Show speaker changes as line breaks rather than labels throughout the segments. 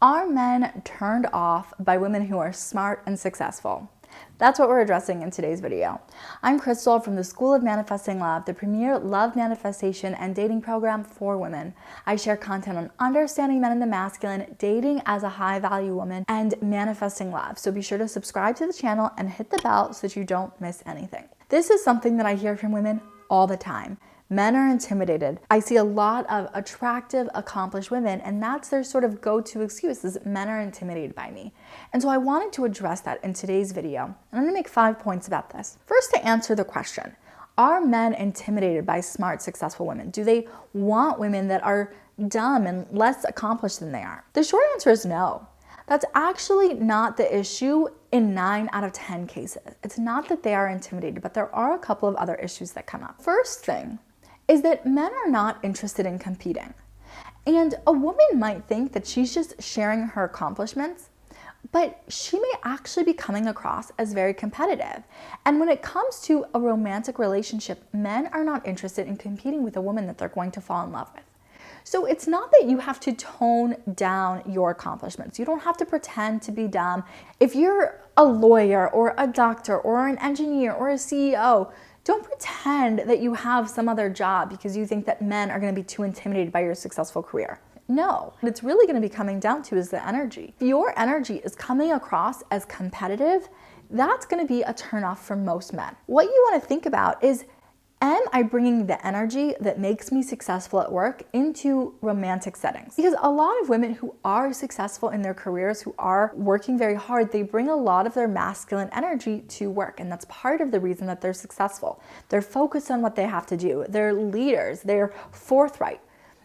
Are men turned off by women who are smart and successful? That's what we're addressing in today's video. I'm Crystal from the School of Manifesting Love, the premier love manifestation and dating program for women. I share content on understanding men in the masculine, dating as a high value woman, and manifesting love. So be sure to subscribe to the channel and hit the bell so that you don't miss anything. This is something that I hear from women all the time. Men are intimidated. I see a lot of attractive, accomplished women, and that's their sort of go-to excuse is men are intimidated by me. And so I wanted to address that in today's video. And I'm gonna make 5 points about this. First, to answer the question, are men intimidated by smart, successful women? Do they want women that are dumb and less accomplished than they are? The short answer is no. That's actually not the issue in 9 out of 10 cases. It's not that they are intimidated, but there are a couple of other issues that come up. First thing is that men are not interested in competing. And a woman might think that she's just sharing her accomplishments, but she may actually be coming across as very competitive. And when it comes to a romantic relationship, men are not interested in competing with a woman that they're going to fall in love with. So it's not that you have to tone down your accomplishments. You don't have to pretend to be dumb. If you're a lawyer or a doctor or an engineer or a CEO, don't pretend that you have some other job because you think that men are going to be too intimidated by your successful career. No, what it's really going to be coming down to is the energy. If your energy is coming across as competitive, that's going to be a turnoff for most men. What you want to think about is, am I bringing the energy that makes me successful at work into romantic settings? Because a lot of women who are successful in their careers, who are working very hard, they bring a lot of their masculine energy to work. And that's part of the reason that they're successful. They're focused on what they have to do. They're leaders. They're forthright.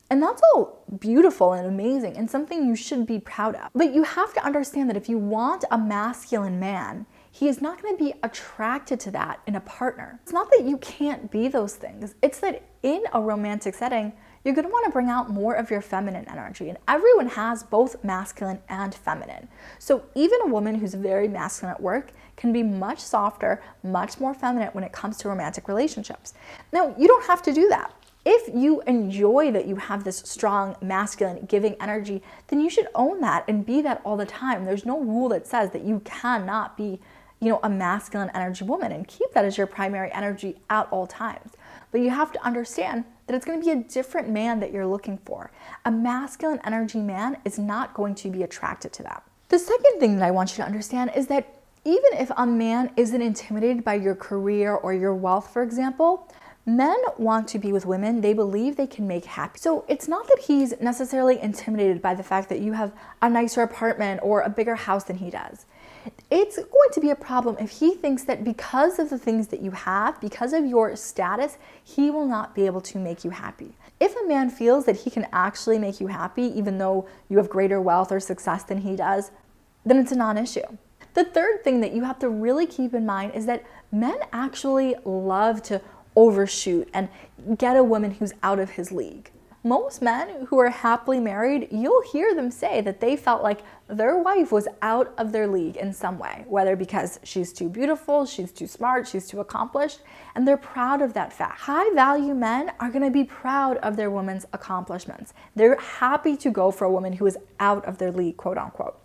And that's all beautiful and amazing and something you should be proud of. But you have to understand that if you want a masculine man, he is not going to be attracted to that in a partner. It's not that you can't be those things. It's that in a romantic setting, you're going to want to bring out more of your feminine energy. And everyone has both masculine and feminine. So even a woman who's very masculine at work can be much softer, much more feminine when it comes to romantic relationships. Now, you don't have to do that. If you enjoy that you have this strong, masculine, giving energy, then you should own that and be that all the time. There's no rule that says that you cannot be a masculine energy woman and keep that as your primary energy at all times. But you have to understand that it's going to be a different man that you're looking for. A masculine energy man is not going to be attracted to that. The second thing that I want you to understand is that even if a man isn't intimidated by your career or your wealth, for example, men want to be with women they believe they can make happy. So it's not that he's necessarily intimidated by the fact that you have a nicer apartment or a bigger house than he does. It's going to be a problem if he thinks that because of the things that you have, because of your status, he will not be able to make you happy. If a man feels that he can actually make you happy, even though you have greater wealth or success than he does, then it's a non-issue. The third thing that you have to really keep in mind is that men actually love to overshoot and get a woman who's out of his league. Most men who are happily married, you'll hear them say that they felt like their wife was out of their league in some way, whether because she's too beautiful, she's too smart, she's too accomplished, and they're proud of that fact. High value men are going to be proud of their woman's accomplishments. They're happy to go for a woman who is out of their league, quote unquote.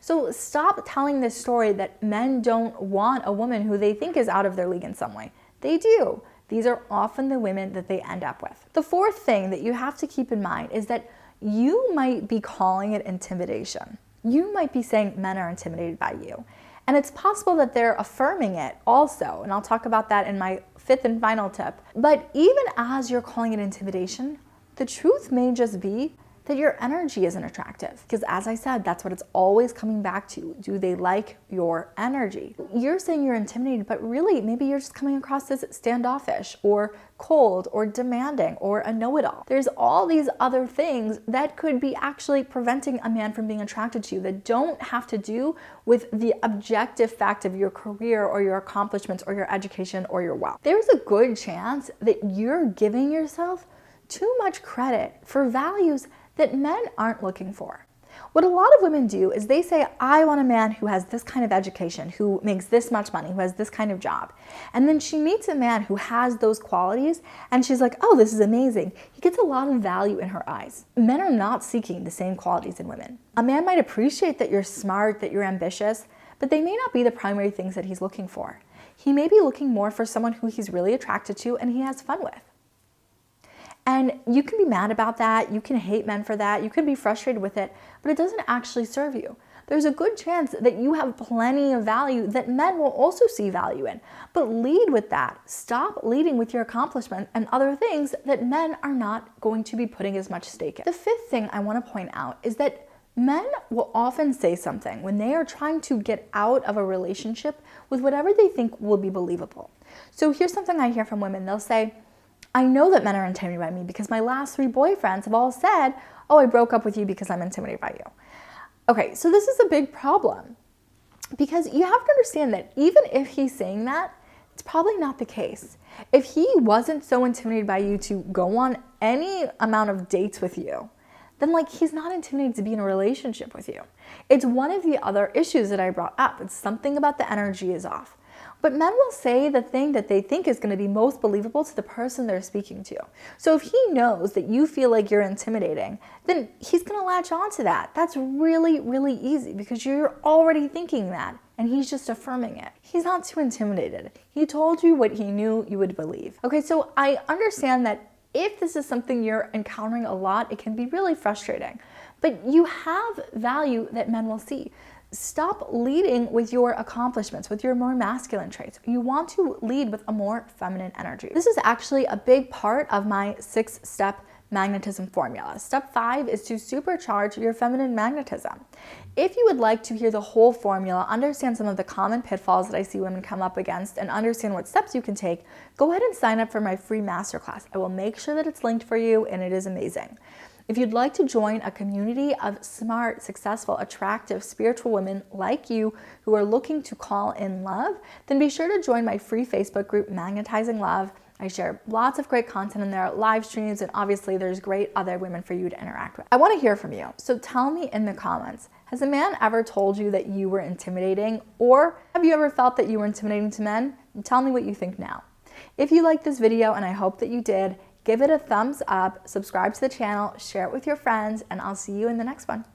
So stop telling this story that men don't want a woman who they think is out of their league in some way. They do. These are often the women that they end up with. The fourth thing that you have to keep in mind is that you might be calling it intimidation. You might be saying men are intimidated by you. And it's possible that they're affirming it also. And I'll talk about that in my fifth and final tip. But even as you're calling it intimidation, the truth may just be that your energy isn't attractive. Because as I said, that's what it's always coming back to. Do they like your energy? You're saying you're intimidated, but really maybe you're just coming across as standoffish or cold or demanding or a know-it-all. There's all these other things that could be actually preventing a man from being attracted to you that don't have to do with the objective fact of your career or your accomplishments or your education or your wealth. There's a good chance that you're giving yourself too much credit for values that men aren't looking for. What a lot of women do is they say, I want a man who has this kind of education, who makes this much money, who has this kind of job. And then she meets a man who has those qualities and she's like, oh, this is amazing. He gets a lot of value in her eyes. Men are not seeking the same qualities in women. A man might appreciate that you're smart, that you're ambitious, but they may not be the primary things that he's looking for. He may be looking more for someone who he's really attracted to and he has fun with. And you can be mad about that, you can hate men for that, you can be frustrated with it, but it doesn't actually serve you. There's a good chance that you have plenty of value that men will also see value in, but lead with that. Stop leading with your accomplishment and other things that men are not going to be putting as much stake in. The fifth thing I want to point out is that men will often say something when they are trying to get out of a relationship with whatever they think will be believable. So here's something I hear from women. They'll say, I know that men are intimidated by me because my last 3 boyfriends have all said, oh, I broke up with you because I'm intimidated by you. Okay, so this is a big problem because you have to understand that even if he's saying that, it's probably not the case. If he wasn't so intimidated by you to go on any amount of dates with you, then he's not intimidated to be in a relationship with you. It's one of the other issues that I brought up. It's something about the energy is off. But men will say the thing that they think is going to be most believable to the person they're speaking to. So if he knows that you feel like you're intimidating, then he's going to latch on to that. That's really, really easy because you're already thinking that and he's just affirming it. He's not too intimidated. He told you what he knew you would believe. Okay, so I understand that if this is something you're encountering a lot, it can be really frustrating. But you have value that men will see. Stop leading with your accomplishments, with your more masculine traits. You want to lead with a more feminine energy. This is actually a big part of my 6-step magnetism formula. Step 5 is to supercharge your feminine magnetism. If you would like to hear the whole formula, understand some of the common pitfalls that I see women come up against, and understand what steps you can take, go ahead and sign up for my free masterclass. I will make sure that it's linked for you, and it is amazing. If you'd like to join a community of smart, successful, attractive, spiritual women like you who are looking to call in love, then be sure to join my free Facebook group, Magnetizing Love. I share lots of great content in there, live streams, and obviously there's great other women for you to interact with. I want to hear from you, so tell me in the comments, has a man ever told you that you were intimidating, or have you ever felt that you were intimidating to men? Tell me what you think now. If you liked this video, and I hope that you did, give it a thumbs up, subscribe to the channel, share it with your friends, and I'll see you in the next one.